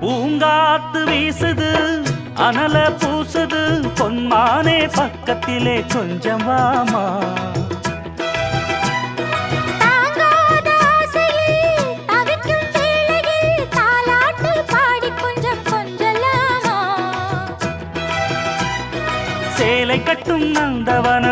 பூங்காத்து வீசுது அனல பூசுது பொன்மானே பக்கத்திலே கொஞ்சம் வாமா சேலை கட்டும் நந்தவன